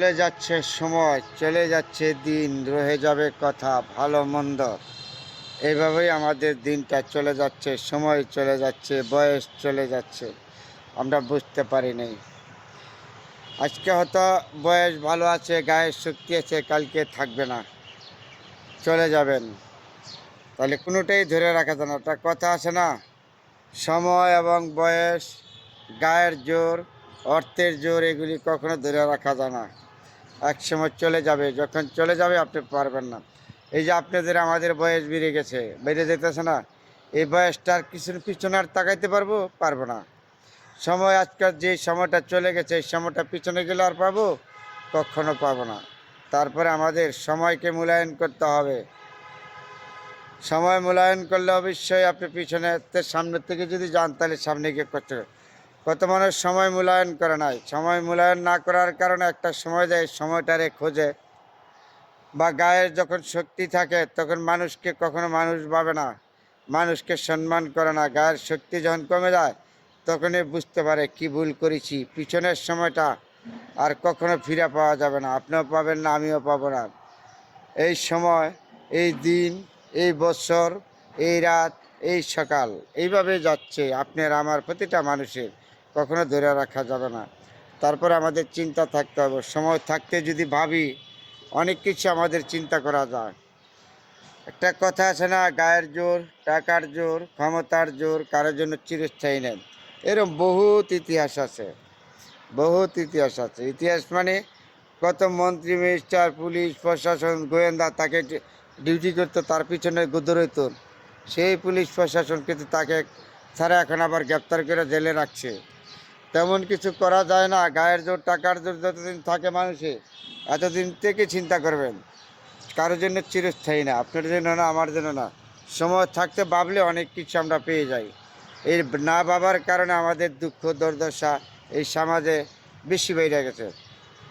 চলে যাচ্ছে সময়, চলে যাচ্ছে দিন, রয়ে যাবে কথা ভালো মন্দ। এইভাবেই আমাদের দিনটা চলে যাচ্ছে, সময় চলে যাচ্ছে, বয়স চলে যাচ্ছে, আমরা বুঝতে পারি নাই। আজকে হয়তো বয়স ভালো আছে, গায়ের শক্তি আছে, কালকে থাকবে না, চলে যাবেন। তাহলে কোনোটাই ধরে রাখা যায় না। একটা কথা আছে না, সময় এবং বয়স, গায়ের জোর, অর্থের জোর, এগুলি কখনো ধরে রাখা যায় না। এক সময় চলে যাবে, যখন চলে যাবে আপনি পারবেন না। এই যে আপনাদের আমাদের বয়স বেড়ে গেছে, বেড়ে যেতেছে না, এই বয়সটার কিছুর পিছনে আর তাকাইতে পারবো না। সময় আজকাল যে সময়টা চলে গেছে, এই সময়টা পিছনে গেলে আর পাবো? কখনো পাবো না। তারপরে আমাদের সময়কে মূল্যায়ন করতে হবে। সময় মূল্যায়ন করলে অবশ্যই আপনি পিছনে সামনের থেকে যদি যান, তাহলে সামনে গিয়ে করতে হবে। কত মানুষ সময় মূল্যায়ন করে নাই, সময় মূল্যায়ন না করার কারণে একটা সময় যায়, সময়টারে খোঁজে, বা গায়ের যখন শক্তি থাকে তখন মানুষকে কখনো মানুষ ভাবে না, মানুষকে সম্মান করে না। গায়ের শক্তি যখন কমে যায় তখনই বুঝতে পারে কি ভুল করেছি। পিছনের সময়টা আর কখনো ফিরে পাওয়া যাবে না, আপনিও পাবেন না, আমিও পাবো না। এই সময়, এই দিন, এই বছর, এই রাত, এই সকাল, এইভাবে যাচ্ছে আপনার আমার প্রতিটা মানুষের, কখনো ধরে রাখা যাবে না। তারপরে আমাদের চিন্তা থাকতে হবে। সময় থাকতে যদি ভাবি, অনেক কিছু আমাদের চিন্তা করা যায়। একটা কথা আছে না, গায়ের জোর, টাকার জোর, ক্ষমতার জোর কারোর জন্য চিরস্থায়ী নেই। এরকম বহুত ইতিহাস আছে, বহুত ইতিহাস আছে। ইতিহাস মানে কত মন্ত্রী, মিনিস্টার, পুলিশ, প্রশাসন, গোয়েন্দা তাকে ডিউটি করতো, তার পিছনে দৌড়াইত সেই পুলিশ প্রশাসন, কিন্তু তাকে ছাড়া এখন আবার গ্রেপ্তার করে জেলে রাখছে। তেমন কিছু করা যায় না। গায়ের জোর, টাকার জোর যতদিন থাকে মানুষে, এতদিন থেকে চিন্তা করবেন, কারোর জন্য চিরস্থায়ী না, আপনার জন্য না, আমার জন্য না। সময় থাকতে ভাবলে অনেক কিছু আমরা পেয়ে যাই। এই না ভাবার কারণে আমাদের দুঃখ দুর্দশা এই সমাজে বেশি বেড়ে গেছে।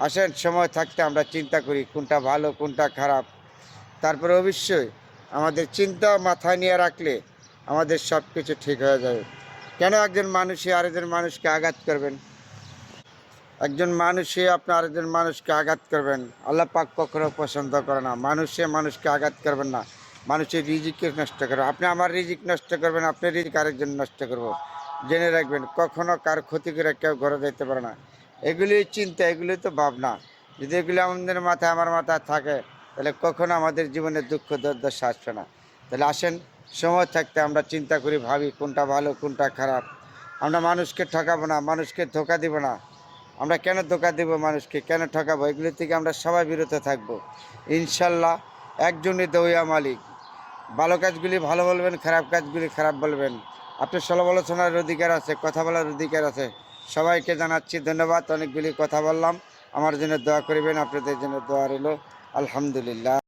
আসেন, সময় থাকতে আমরা চিন্তা করি কোনটা ভালো কোনটা খারাপ। তারপরে অবশ্যই আমাদের চিন্তা মাথায় নিয়ে রাখলে আমাদের সব কিছু ঠিক হয়ে যাবে। কেন একজন মানুষই আরেকজন মানুষকে আঘাত করবেন? একজন মানুষে আপনি আরেকজন মানুষকে আঘাত করবেন, আল্লাহ পাক কখনো পছন্দ করে না। মানুষে মানুষকে আঘাত করবেন না, মানুষের রিজিককে নষ্ট করবেন। আপনি আমার রিজিক নষ্ট করবেন, আপনার রিজিক আরেকজন নষ্ট করবো। জেনে রাখবেন, কখনো কার ক্ষতি করে কেউ ঘরে যেতে পারে না। এগুলি চিন্তা, এগুলি তো ভাবনা। যদি এগুলি আমাদের মাথায়, আমার মাথায় থাকে, তাহলে কখনো আমাদের জীবনে দুঃখ দুর্দশা আসবে না। তাহলে আসেন, সময় থাকতে আমরা চিন্তা করি, ভাবি কোনটা ভালো কোনটা খারাপ। আমরা মানুষকে ঠকাবো না, মানুষকে ধোঁকা দিব না। আমরা কেন ধোঁকা দেব মানুষকে, কেন ঠকাবো? এগুলি থেকে আমরা সবাই বিরত থাকবো ইনশাল্লাহ। একজনই দৌয়া মালিক। ভালো কাজগুলি ভালো বলবেন, খারাপ কাজগুলি খারাপ বলবেন। আপনার সমালোচনার অধিকার আছে, কথা বলার অধিকার আছে। সবাইকে জানাচ্ছি ধন্যবাদ। অনেকগুলি কথা বললাম, আমার জন্য দোয়া করিবেন, আপনাদের জন্য দোয়া রইল। আলহামদুলিল্লাহ।